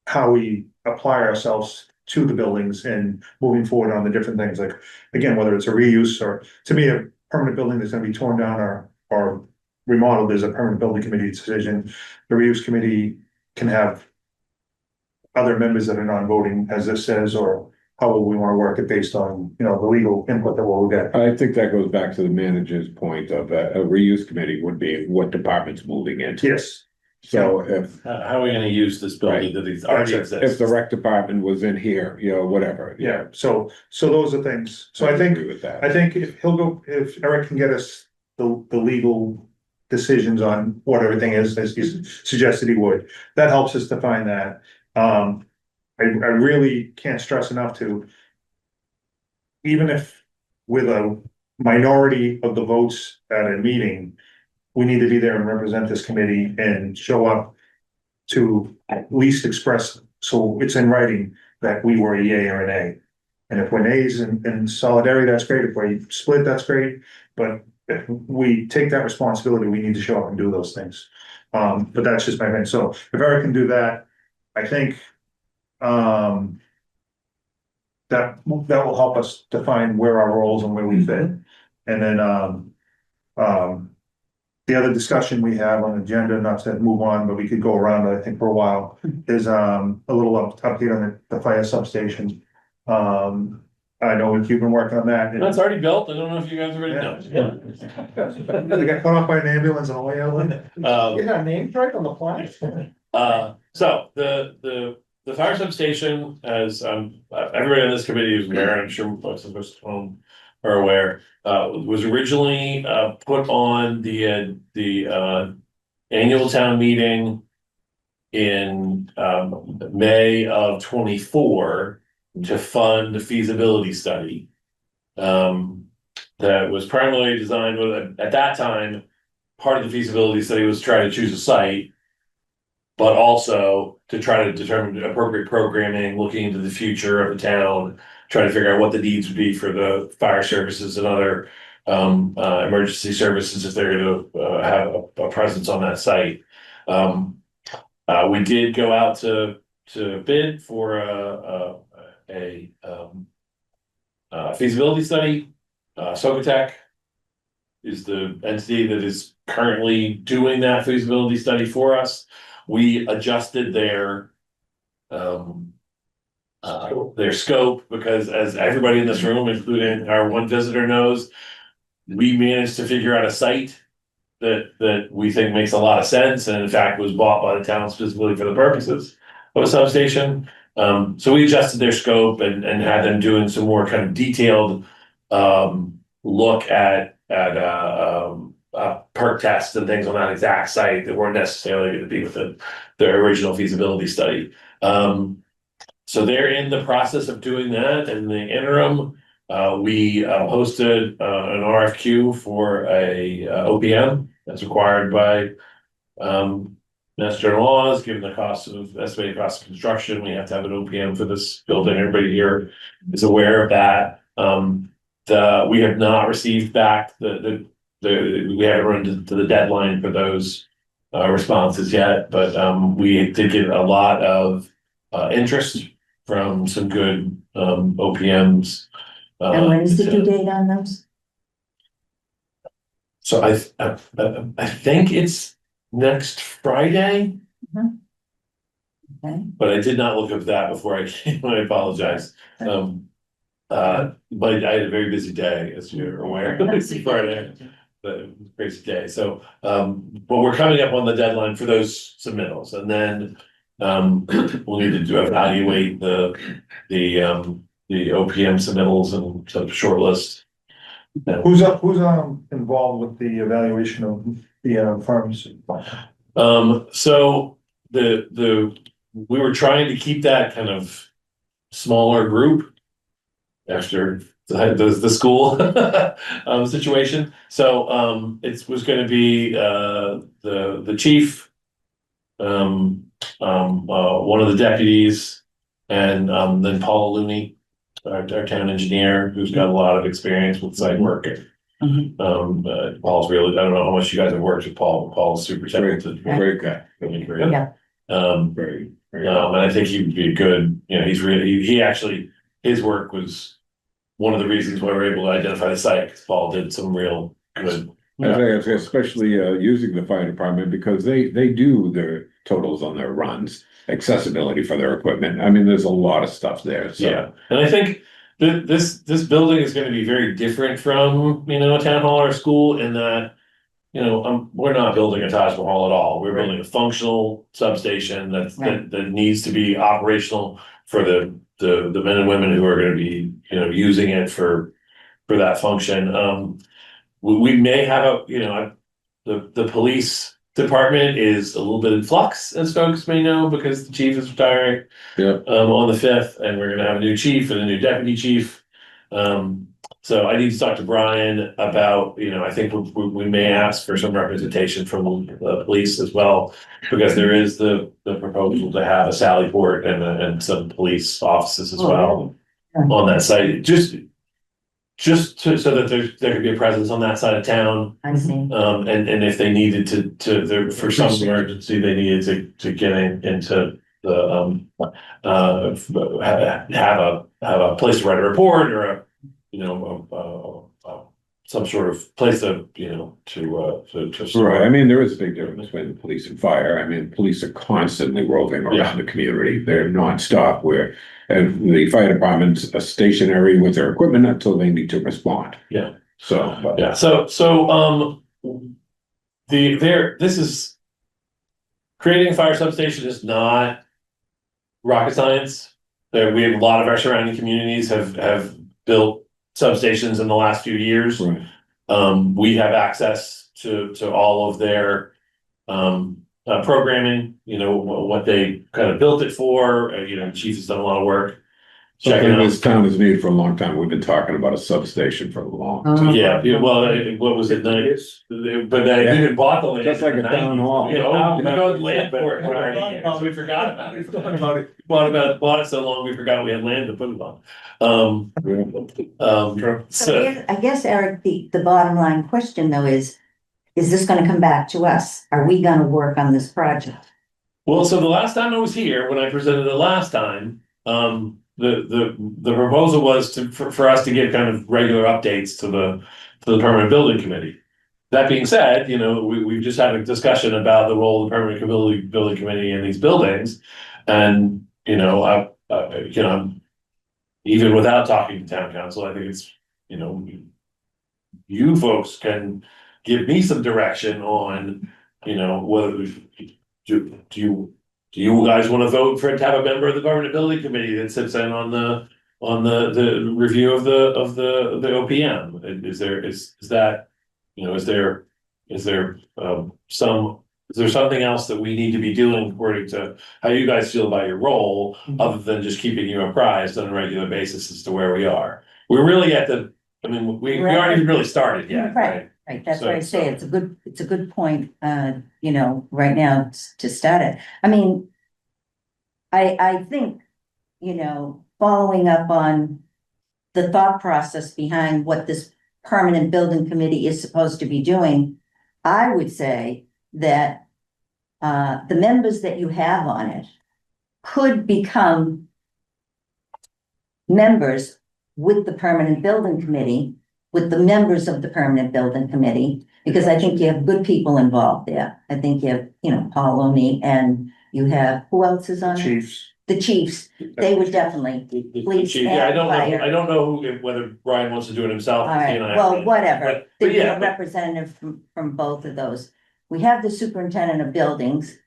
how we apply ourselves to the buildings and moving forward on the different things, like, again, whether it's a reuse or, to me, a permanent building that's gonna be torn down or remodeled is a permanent building committee decision. The reuse committee can have other members that are non-voting, as this says, or how we want to work it based on, the legal input that we'll get. I think that goes back to the manager's point of a reuse committee would be what department's moving into. Yes. So if, How are we gonna use this building that is already That's it. exists? if the rec department was in here, whatever. Yeah, so those are things, so I think, agree with that. if if Eric can get us the legal decisions on what everything is, as he suggested he would, that helps us define that. I really can't stress enough to, even if with a minority of the votes at a meeting, we need to be there and represent this committee and show up to at least express, so it's in writing that we were a yay or an A. And if we're nays in solidarity, that's great. If we split, that's great. But if we take that responsibility, we need to show up and do those things. But that's just my opinion. So if Eric can do that, I think, that will help us define where our roles and where we fit. And then, the other discussion we have on the agenda, not to move on, but we could go around it, I think, for a while, is, a little update on the fire substation. I know you've been working on that. That's already built. I don't know if you guys already know. They got caught up by an ambulance on the way out. You got names right on the plan? So the fire substation, as everybody on this committee is aware, I'm sure folks at home are aware, was originally put on the annual town meeting in May of 24 to fund the feasibility study. That was primarily designed with, at that time, part of the feasibility study was try to choose a site, but also to try to determine appropriate programming, looking into the future of the town, trying to figure out what the needs would be for the fire services and other emergency services if they're going to have a presence on that site. We did go out to bid for a feasibility study. Socotec is the entity that is currently doing that feasibility study for us. We adjusted their scope because, as everybody in this room, including our one visitor, knows, we managed to figure out a site that we think makes a lot of sense, and in fact was bought by the town specifically for the purposes of a substation. So we adjusted their scope and had them doing some more kind of detailed look at perk tests and things on that exact site that weren't necessarily going to be within their original feasibility study. So they're in the process of doing that. In the interim, we hosted an RFQ for a OPM that's required by Mass General laws, given the estimated cost of construction. We have to have an OPM for this building. Everybody here is aware of that. We have not received back we haven't run to the deadline for those responses yet, but we did get a lot of interest from some good OPMs. And when is the due date on those? So I think it's next Friday. Okay. But I did not look up that before I came. I apologize. But I had a very busy day, as you're aware. Friday, the crazy day. So, but we're coming up on the deadline for those submittals, and then we'll need to evaluate the OPM submittals and sort of shortlist. Who's involved with the evaluation of the firms? So we were trying to keep that kind of smaller group after the school situation. So it was going to be the chief, one of the deputies, and then Paul Looney, our town engineer, who's got a lot of experience with site work. Paul's really, I don't know how much you guys have worked with Paul. Paul's super talented. Great guy. Yeah. Very, and I think he would be a good, he's really, he actually, his work was one of the reasons why we were able to identify the site, because Paul did some real good. I think especially using the fire department, because they do their totals on their runs, accessibility for their equipment. I mean, there's a lot of stuff there. So. Yeah, and I think this building is going to be very different from a town hall or school in that we're not building a Taj Mahal at all. We're building a functional substation that needs to be operational for the men and women who are going to be using it for that function. We may have the police department is a little bit in flux, as folks may know, because the chief is retiring on the 5th, and we're going to have a new chief and a new deputy chief. So I need to talk to Brian about, I think we may ask for some representation from the police as well. Because there is the proposal to have a Sally Port and some police offices as well on that site, just so that there could be a presence on that side of town. I see. And if they needed for some emergency, they needed to get into the, have a place to write a report or some sort of place to. Right, I mean, there is a big difference between police and fire. I mean, police are constantly roving around the community. They're nonstop and the fire department's stationary with their equipment until they need to respond. Yeah. So, Yeah, this is creating a fire substation is not rocket science. We have a lot of our surrounding communities have built substations in the last few years. right. We have access to all of their programming, what they kind of built it for, Chief has done a lot of work. Checking Something out. this town has needed for a long time. We've been talking about a substation for a long time. Yeah, well, what was it, but they even bought the land. Just like in a the town 90s. hall. We owned land for it for 90 years. We forgot about it. Bought it so long, we forgot we had land to put it on. So I guess, Eric, the bottom line question though is this gonna come back to us? Are we gonna work on this project? Well, so the last time I was here, when I presented it last time, the proposal was for us to give kind of regular updates to the permanent building committee. That being said, we've just had a discussion about the role of the permanent building committee in these buildings. And, even without talking to town council, I think it's, you folks can give me some direction on, whether do you guys want to vote for it to have a member of the permanent building committee that sits in on the review of the OPM? Is there something else that we need to be doing according to how you guys feel about your role, other than just keeping you apprised on a regular basis as to where we are? We're really we aren't even really started yet, right? Right, that's So- what I say, it's a good point, right now to start it. I mean, I think, following up on the thought process behind what this permanent building committee is supposed to be doing, I would say that the members that you have on it could become members with the permanent building committee, with the members of the permanent building committee, because I think you have good people involved there. I think you have, Paul O'Neill, and you have, who else is on it? Chiefs. The chiefs, they would definitely. Police Yeah, I and fire. don't know whether Brian wants to do it himself. All right, He and I- well, whatever, But there'd be yeah, a representative from both of those. We have the superintendent of buildings.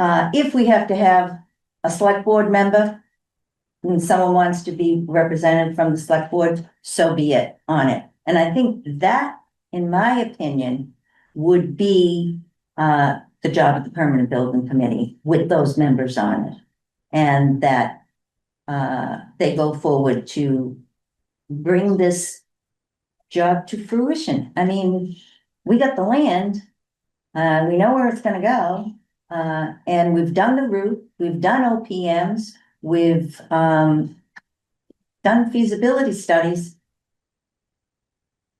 If we have to have a select board member, and someone wants to be represented from the select board, so be it on it. And I think that, in my opinion, would be the job of the permanent building committee with those members on it. And that they go forward to bring this job to fruition. I mean, we got the land, we know where it's gonna go, and we've done the route, we've done OPMs, we've done feasibility studies.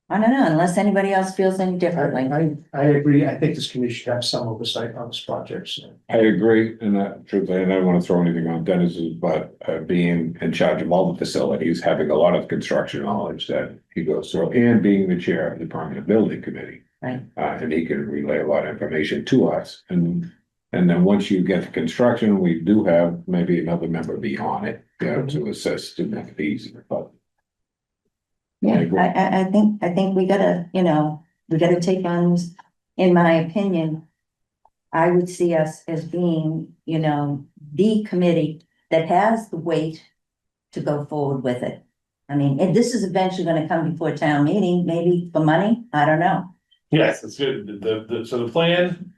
I don't know, unless anybody else feels any differently. I agree. I think this committee should have some oversight on this project. So. I agree, and truthfully, I don't want to throw anything on Dennis's, but being in charge of all the facilities, having a lot of construction knowledge that he goes through, and being the chair of the permanent building committee. Right. And he can relay a lot of information to us, and then once you get to construction, we do have maybe another member be on it, to assist to make it easier, but. Yeah, agree. I think we gotta, we gotta take on, in my opinion, I would see us as being, the committee that has the weight to go forward with it. I mean, and this is eventually gonna come before town meeting, maybe for money, I don't know. Yes, it's good. So the plan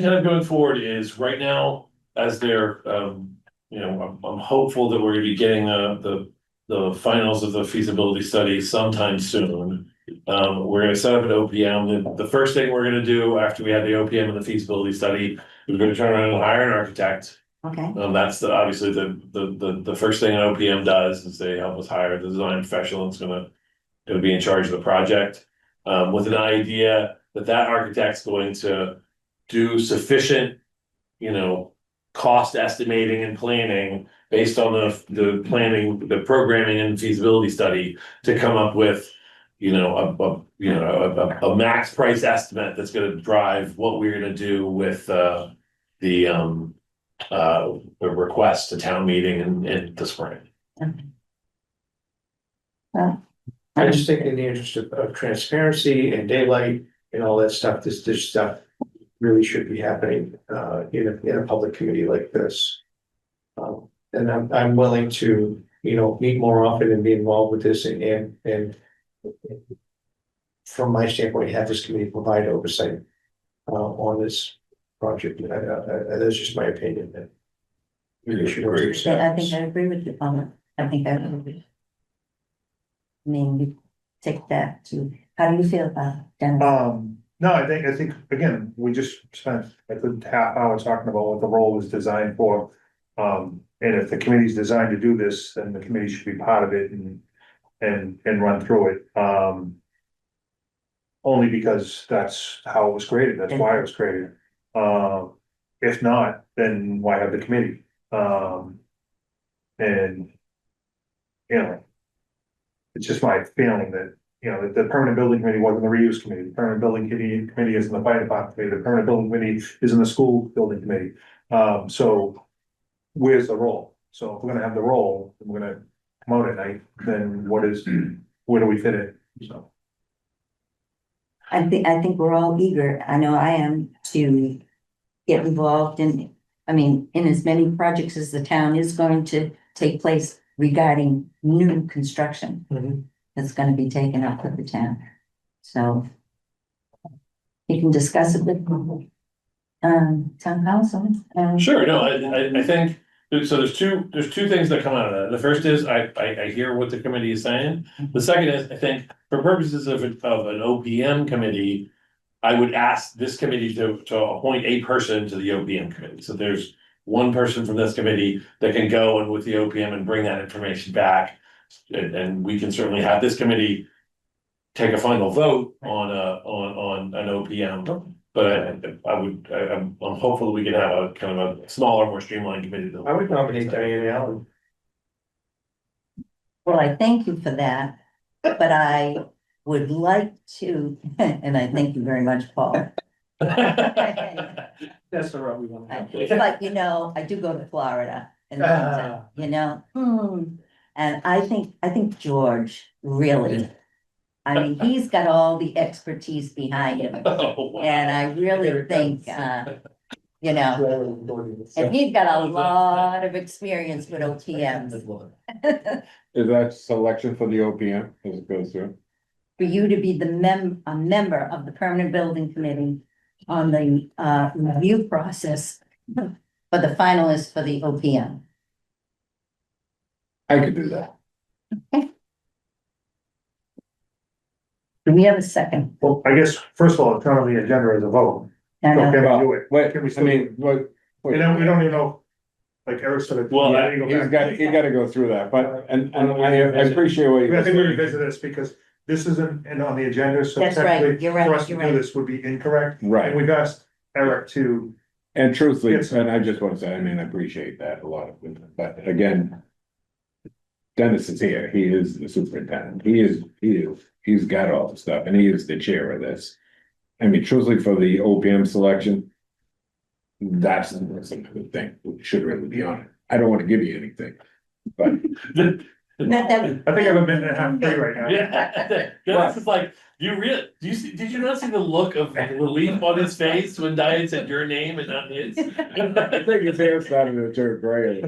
kind of going forward is right now, as they're, I'm hopeful that we're gonna be getting the the finals of the feasibility study sometime soon. We're gonna set up an OPM. The first thing we're gonna do after we have the OPM and the feasibility study, we're gonna turn around and hire an architect. Okay, That's obviously the first thing an OPM does is they help us hire the design professional that's gonna be in charge of the project. With an idea that architect's going to do sufficient, cost estimating and planning based on the planning, the programming and feasibility study to come up with, a max price estimate that's gonna drive what we're gonna do with, the request to town meeting in the spring. well, I just think in the interest of transparency and daylight and all that stuff, this stuff really should be happening, in a public committee like this. And I'm willing to, meet more often and be involved with this and from my standpoint, have this committee provide oversight, on this project. That's just my opinion. We should I think I agree with you on it. I think I agree. I mean, we take that to, how do you feel about it, Dennis? No, I think, again, we just spent a good half hour talking about what the role was designed for. And if the committee's designed to do this, then the committee should be part of it and run through it. Only because that's how it was created, that's why it was created. If not, then why have the committee? And, it's just my feeling that, that the permanent building committee wasn't the reuse committee, the permanent building committee isn't the fire department committee, the permanent building committee isn't the school building committee. So where's the role? So if we're gonna have the role, and we're gonna come out at night, then where do we fit in? So. I think we're all eager, I know I am, to get involved in as many projects as the town is going to take place regarding new construction. That's gonna be taken up with the town. So you can discuss it with town council. Sure, no, I think, so there's two things that come out of that. The first is, I hear what the committee is saying. The second is, I think, for purposes of an OPM committee, I would ask this committee to appoint a person to the OPM committee. So there's one person from this committee that can go and with the OPM and bring that information back. And we can certainly have this committee take a final vote on an OPM. But I'm hopeful we can have a kind of a smaller, more streamlined committee. I would nominate Diane Allen. Well, I thank you for that, but I would like to, and I thank you very much, Paul. That's the route we want to go. But I do go to Florida and and I think George really, he's got all the expertise behind him. Oh, wow. And I really think, and he's got a lot of experience with OPMs. Is that selection for the OPM as it goes through? For you to be a member of the permanent building committee on the review process, but the finalist for the OPM. I could do that. Do we have a second? Well, I guess, first of all, it's not on the agenda as a vote. I know. So can we Well, do it? wait, Can we I still, mean, what? we don't even know, like Eric said. Well, He's gotta go through that, but, and I appreciate what I you're think we saying. revisit this because this isn't on the agenda, so That's right, technically, you're right, for us to you're do right. this would be incorrect. And Right, we've asked Eric to, and truthfully, Yes. and I just wanna say, I appreciate that a lot, but again. Dennis is here, he is the superintendent, he's got all the stuff, and he is the chair of this. Truthfully, for the OPM selection. That's a good thing, we should really be on it, I don't wanna give you anything, but. Not that- I think I have a minute and a half free right now. Yeah, this is like, did you not see the look of relief on his face when Diane said your name and not his? I think his hair started to turn gray.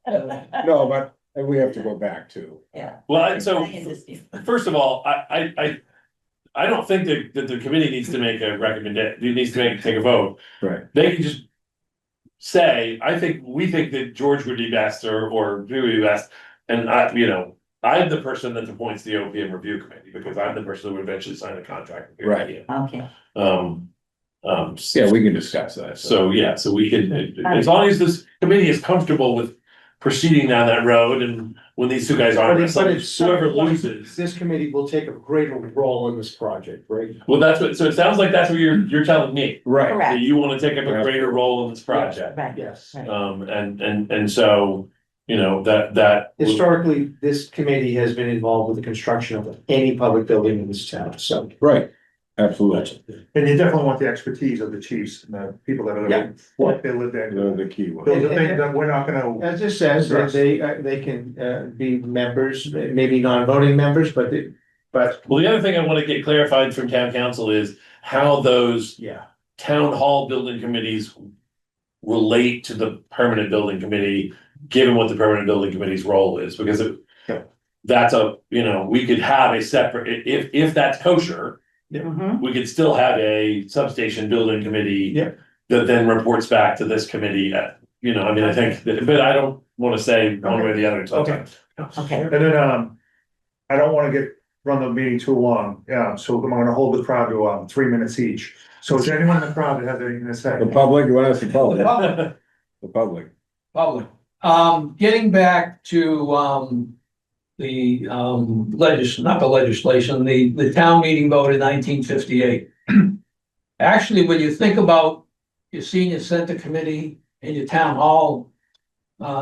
No, but we have to go back to. Yeah. Well, so, I understand. first of all, I don't think that the committee needs to make a recommendation, it needs to take a vote. Right. They can just say, we think that George would be best or Drew would be best. And I'm the person that appoints the OPM review committee because I'm the person who would eventually sign the contract. with the Right. OPM. Okay, Yeah, we can discuss that. So we can, as long as this committee is comfortable with proceeding down that road and when these two guys aren't, But it's whoever loses. This committee will take a greater role in this project, right? Well, so it sounds like that's what you're telling me. Right. That correct, you wanna take up a greater role in this project. right, Yes. right. And so, that. Historically, this committee has been involved with the construction of any public building in this town, so. Right, absolutely. And you definitely want the expertise of the chiefs and the people that Yeah. are, what they live there. The key one. Those are things that we're not gonna, As it says, that they can be members, maybe non-voting members, but Well, the other thing I wanna get clarified from town council is how those yeah. town hall building committees relate to the permanent building committee, given what the permanent building committee's role is, because that's we could have a separate, if that's kosher, Mhm. we could still have a substation building committee. Yeah. That then reports back to this committee I think, but I don't wanna say one way or the other until. Okay. Okay, and then, I don't wanna run the meeting too long, so I'm gonna hold the crowd to, 3 minutes each. So is there anyone in the crowd that has anything to say? The public, you want us to public? The public. Public. Getting back to, the, not the legislation, the town meeting vote in 1958. Actually, when you think about your senior center committee and your town hall,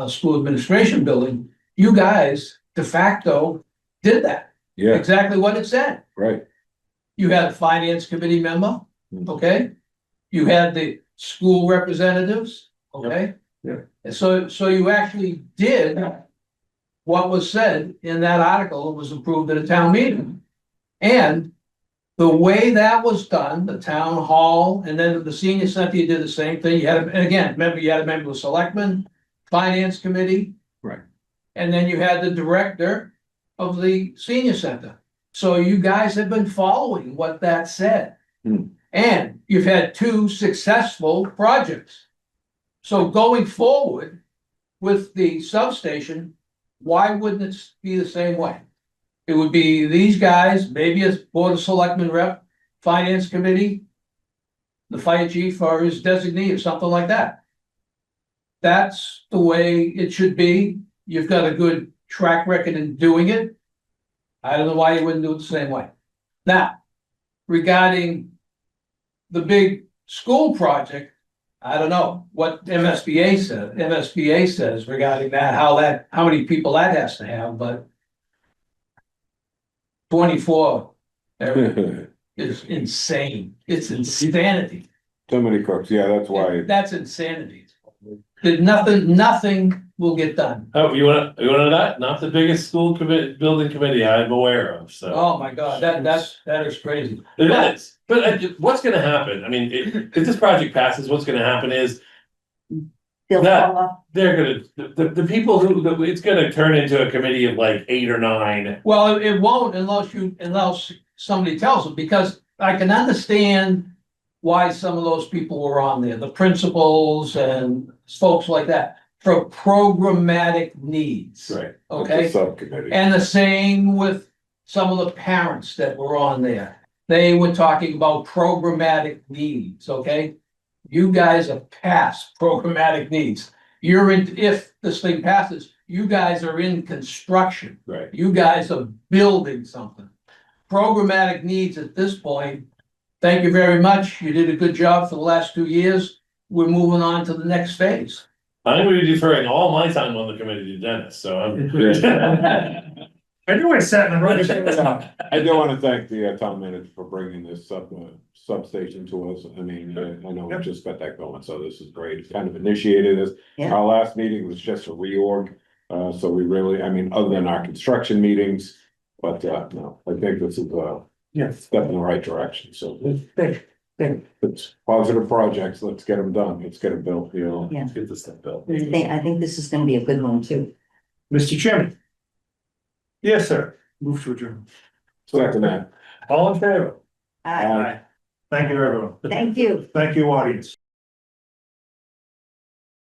school administration building, you guys de facto did that. Yeah, Exactly what it said. right. You had a finance committee member, okay? You had the school representatives, okay? Yeah. And so you actually did what was said in that article, it was approved at a town meeting. And the way that was done, the town hall, and then the senior center, you did the same thing. You had, and again, remember, you had a member of the selectmen, finance committee. Right. And then you had the director of the senior center. So you guys have been following what that said. Hmm. And you've had 2 successful projects. So going forward with the substation, why wouldn't it be the same way? It would be these guys, maybe a board of selectmen rep, finance committee, the fire chief or his designee or something like that. That's the way it should be. You've got a good track record in doing it. I don't know why you wouldn't do it the same way. Now, regarding the big school project, I don't know what MSBA says regarding that, how many people that has to have, but 24 is insane. It's insanity. So many cooks, yeah, that's why. That's insanity. There's nothing will get done. Oh, you wanna know that? Not the biggest school building committee I'm aware of, so. Oh, my God, that is crazy. It is, but what's gonna happen? I mean, if this project passes, what's gonna happen is they'll That- fall off. they're gonna, the people it's gonna turn into a committee of like 8 or 9. Well, it won't unless somebody tells them, because I can understand why some of those people were on there, the principals and folks like that, for programmatic needs. Right. Okay? It's a subcommittee. And the same with some of the parents that were on there. They were talking about programmatic needs, okay? You guys are past programmatic needs. You're in, if this thing passes, you guys are in construction. Right. You guys are building something. Programmatic needs at this point, thank you very much. You did a good job for the last 2 years. We're moving on to the next phase. I'm gonna be deferring all my time on the committee to Dennis, so I'm. I knew I sat in the right. I do wanna thank the town manager for bringing this substation to us. I mean, I know we just got that going, so this is great. It kind of initiated this. Yeah. Our last meeting was just a reorg, so we really, I mean, other than our construction meetings, but no, I think this is Yeah. step in the right direction, so. It's positive projects, let's get them done, let's get them built, you know. Yeah. Get this stuff built. I think this is gonna be a good one too. Mr. Chairman, Yes, sir. move to adjourn. Second that. All in favor? Aye. Thank you, everyone. Thank you. Thank you, audience.